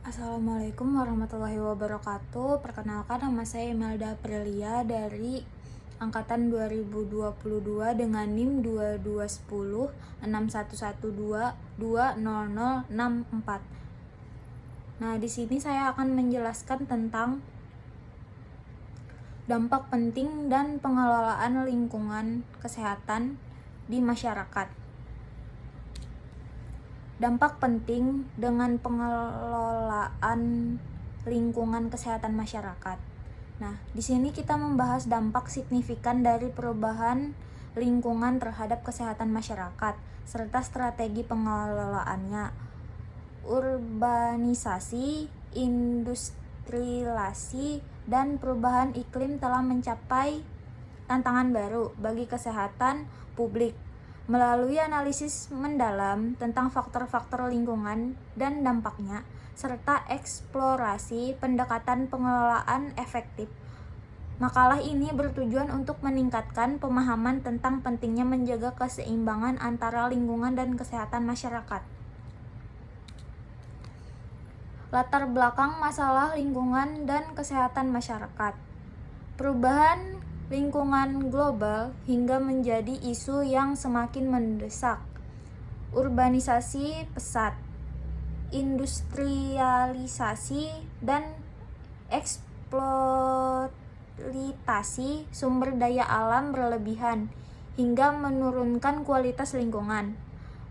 Assalamualaikum warahmatullahi wabarakatuh. Perkenalkan, nama saya Imelda Aprilia dari angkatan 2022 dengan NIM 2210 6112 20064. Nah, di sini saya akan menjelaskan tentang dampak penting dan pengelolaan lingkungan kesehatan di masyarakat. Dampak penting dengan pengelolaan lingkungan kesehatan masyarakat. Nah, di sini kita membahas dampak signifikan dari perubahan lingkungan terhadap kesehatan masyarakat serta strategi pengelolaannya. Urbanisasi, industrialisasi, dan perubahan iklim telah mencapai tantangan baru bagi kesehatan publik. Melalui analisis mendalam tentang faktor-faktor lingkungan dan dampaknya, serta eksplorasi pendekatan pengelolaan efektif, makalah ini bertujuan untuk meningkatkan pemahaman tentang pentingnya menjaga keseimbangan antara lingkungan dan kesehatan masyarakat. Latar belakang masalah lingkungan dan kesehatan masyarakat. Perubahan lingkungan global hingga menjadi isu yang semakin mendesak. Urbanisasi pesat, industrialisasi, dan eksploitasi sumber daya alam berlebihan hingga menurunkan kualitas lingkungan,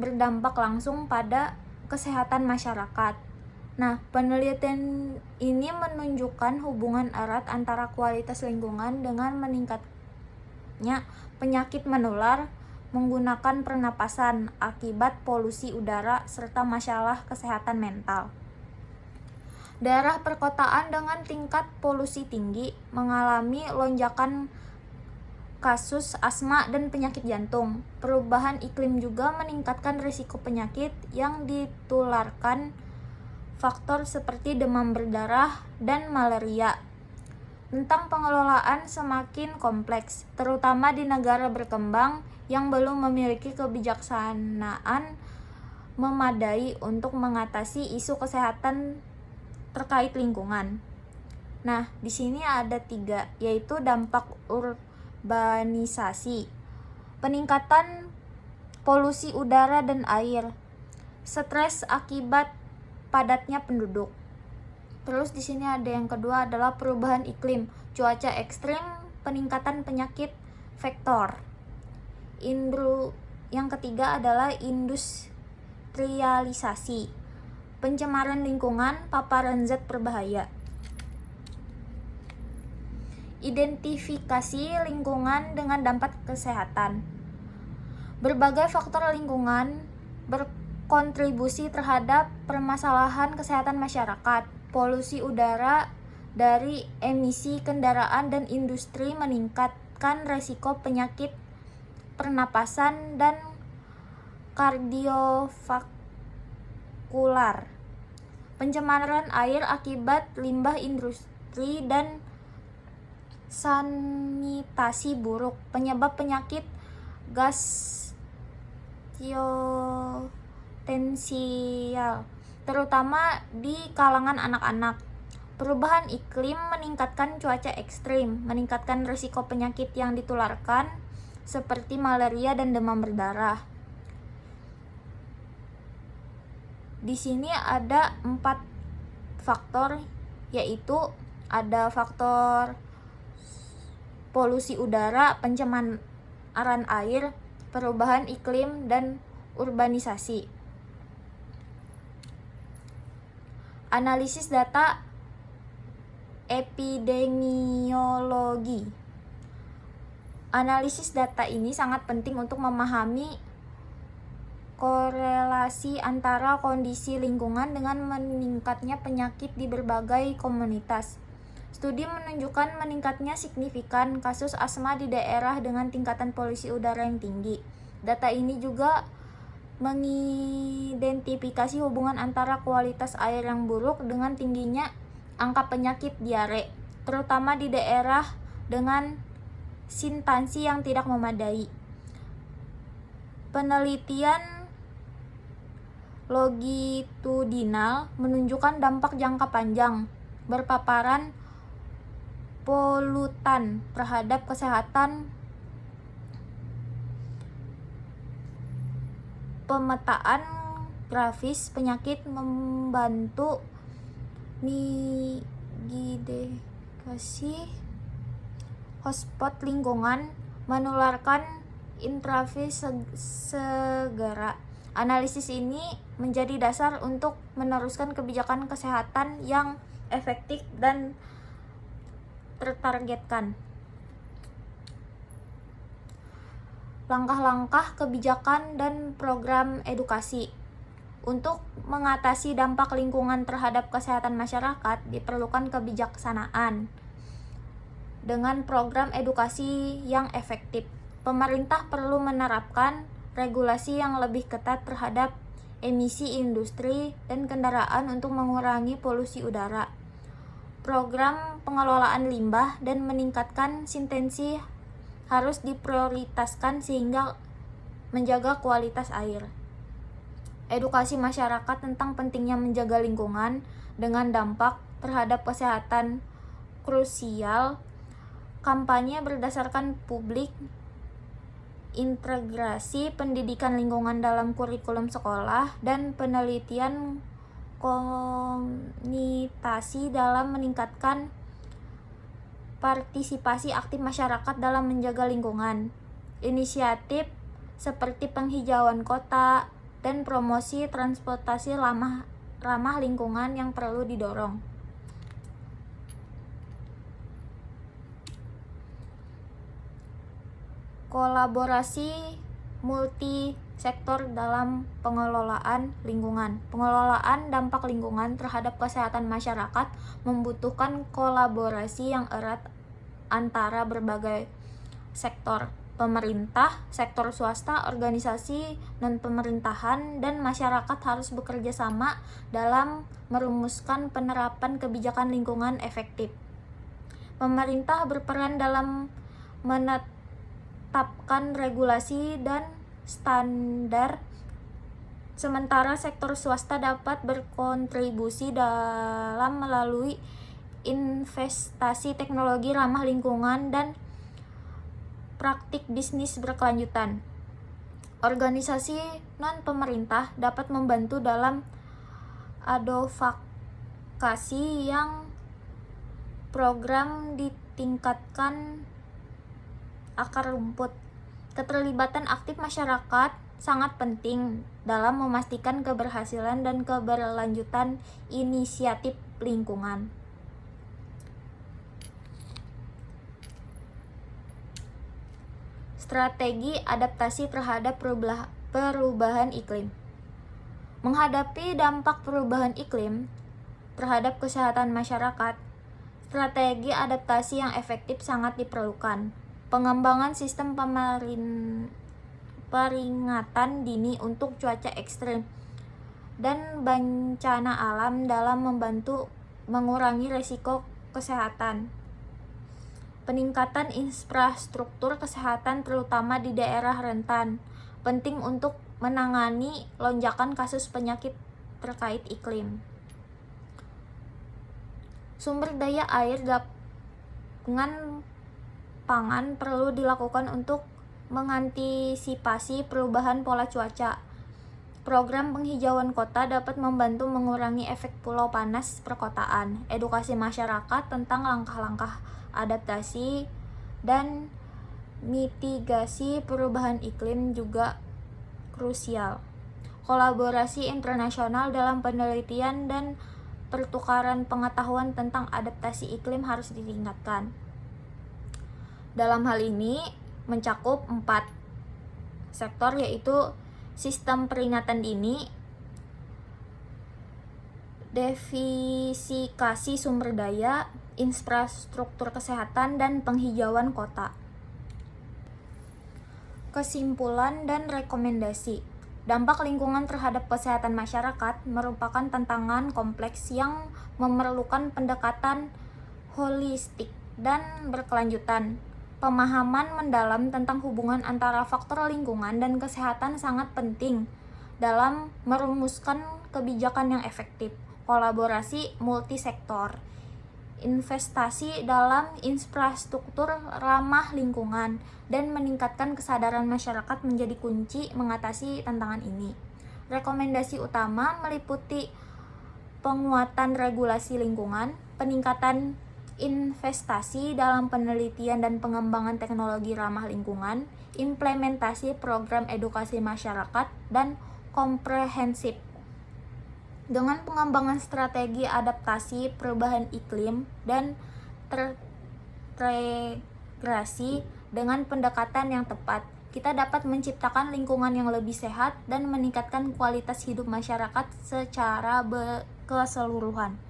berdampak langsung pada kesehatan masyarakat. Nah, penelitian ini menunjukkan hubungan erat antara kualitas lingkungan dengan meningkatnya penyakit menular menggunakan pernapasan akibat polusi udara serta masalah kesehatan mental. Daerah perkotaan dengan tingkat polusi tinggi mengalami lonjakan kasus asma dan penyakit jantung. Perubahan iklim juga meningkatkan risiko penyakit yang ditularkan faktor seperti demam berdarah dan malaria. Tentang pengelolaan semakin kompleks, terutama di negara berkembang yang belum memiliki kebijaksanaan memadai untuk mengatasi isu kesehatan terkait lingkungan. Nah, di sini ada 3, yaitu dampak urbanisasi, peningkatan polusi udara dan air, stres akibat padatnya penduduk. Terus di sini ada yang kedua adalah perubahan iklim, cuaca ekstrim, peningkatan penyakit vektor. Yang ketiga adalah industrialisasi, pencemaran lingkungan, paparan zat berbahaya. Identifikasi lingkungan dengan dampak kesehatan. Berbagai faktor lingkungan berkontribusi terhadap permasalahan kesehatan masyarakat. Polusi udara dari emisi kendaraan dan industri meningkatkan resiko penyakit pernapasan dan kardiovaskular. Pencemaran air akibat limbah industri dan sanitasi buruk, penyebab penyakit gastrointestinal, terutama di kalangan anak-anak. Perubahan iklim meningkatkan cuaca ekstrim, meningkatkan risiko penyakit yang ditularkan seperti malaria dan demam berdarah. Di sini ada 4 faktor, yaitu ada faktor polusi udara, pencemaran air, perubahan iklim, dan urbanisasi. Analisis data epidemiologi. Analisis data ini sangat penting untuk memahami korelasi antara kondisi lingkungan dengan meningkatnya penyakit di berbagai komunitas. Studi menunjukkan meningkatnya signifikan kasus asma di daerah dengan tingkatan polusi udara yang tinggi. Data ini juga mengidentifikasi hubungan antara kualitas air yang buruk dengan tingginya angka penyakit diare, terutama di daerah dengan sanitasi yang tidak memadai. Penelitian longitudinal menunjukkan dampak jangka panjang berpaparan polutan terhadap kesehatan. Pemetaan grafis penyakit membantu mitigasi hotspot lingkungan menularkan intravis segera. Analisis ini menjadi dasar untuk meneruskan kebijakan kesehatan yang efektif dan tertargetkan. Langkah-langkah kebijakan dan program edukasi. Untuk mengatasi dampak lingkungan terhadap kesehatan masyarakat, diperlukan kebijaksanaan dengan program edukasi yang efektif. Pemerintah perlu menerapkan regulasi yang lebih ketat terhadap emisi industri dan kendaraan untuk mengurangi polusi udara. Program pengelolaan limbah dan meningkatkan sintensi harus diprioritaskan sehingga menjaga kualitas air. Edukasi masyarakat tentang pentingnya menjaga lingkungan dengan dampak terhadap kesehatan krusial. Kampanye berdasarkan publik, integrasi pendidikan lingkungan dalam kurikulum sekolah, dan penelitian komunitasi dalam meningkatkan partisipasi aktif masyarakat dalam menjaga lingkungan. Inisiatif seperti penghijauan kota dan promosi transportasi ramah lingkungan yang perlu didorong. Kolaborasi multisektor dalam pengelolaan lingkungan. Pengelolaan dampak lingkungan terhadap kesehatan masyarakat membutuhkan kolaborasi yang erat antara berbagai sektor. Pemerintah, sektor swasta, organisasi non-pemerintahan, dan masyarakat harus bekerja sama dalam merumuskan penerapan kebijakan lingkungan efektif. Pemerintah berperan dalam menetapkan regulasi dan standar, sementara sektor swasta dapat berkontribusi dalam melalui investasi teknologi ramah lingkungan dan praktik bisnis berkelanjutan. Organisasi non-pemerintah dapat membantu dalam advokasi yang program ditingkatkan akar rumput. Keterlibatan aktif masyarakat sangat penting dalam memastikan keberhasilan dan keberlanjutan inisiatif lingkungan. Strategi adaptasi terhadap perubahan iklim. Menghadapi dampak perubahan iklim terhadap kesehatan masyarakat, strategi adaptasi yang efektif sangat diperlukan. Pengembangan sistem peringatan dini untuk cuaca ekstrim dan bencana alam dalam membantu mengurangi risiko kesehatan. Peningkatan infrastruktur kesehatan terutama di daerah rentan penting untuk menangani lonjakan kasus penyakit terkait iklim. Sumber daya air dengan pangan perlu dilakukan untuk mengantisipasi perubahan pola cuaca. Program penghijauan kota dapat membantu mengurangi efek pulau panas perkotaan. Edukasi masyarakat tentang langkah-langkah adaptasi dan mitigasi perubahan iklim juga krusial. Kolaborasi internasional dalam penelitian dan pertukaran pengetahuan tentang adaptasi iklim harus ditingkatkan. Dalam hal ini mencakup 4 sektor, yaitu sistem peringatan dini, diversifikasi sumber daya, infrastruktur kesehatan, dan penghijauan kota. Kesimpulan dan rekomendasi. Dampak lingkungan terhadap kesehatan masyarakat merupakan tantangan kompleks yang memerlukan pendekatan holistik dan berkelanjutan. Pemahaman mendalam tentang hubungan antara faktor lingkungan dan kesehatan sangat penting dalam merumuskan kebijakan yang efektif, kolaborasi multisektor, investasi dalam infrastruktur ramah lingkungan, dan meningkatkan kesadaran masyarakat menjadi kunci mengatasi tantangan ini. Rekomendasi utama meliputi penguatan regulasi lingkungan, peningkatan investasi dalam penelitian dan pengembangan teknologi ramah lingkungan, implementasi program edukasi masyarakat, dan komprehensif. Dengan pengembangan strategi adaptasi perubahan iklim dan terintegrasi dengan pendekatan yang tepat, kita dapat menciptakan lingkungan yang lebih sehat dan meningkatkan kualitas hidup masyarakat secara keseluruhan.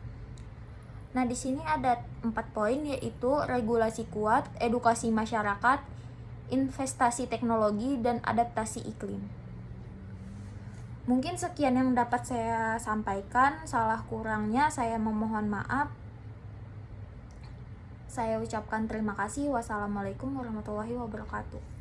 Nah, di sini ada 4 poin, yaitu regulasi kuat, edukasi masyarakat, investasi teknologi, dan adaptasi iklim. Mungkin sekian yang dapat saya sampaikan. Salah kurangnya saya memohon maaf. Saya ucapkan terima kasih. Wassalamualaikum warahmatullahi wabarakatuh.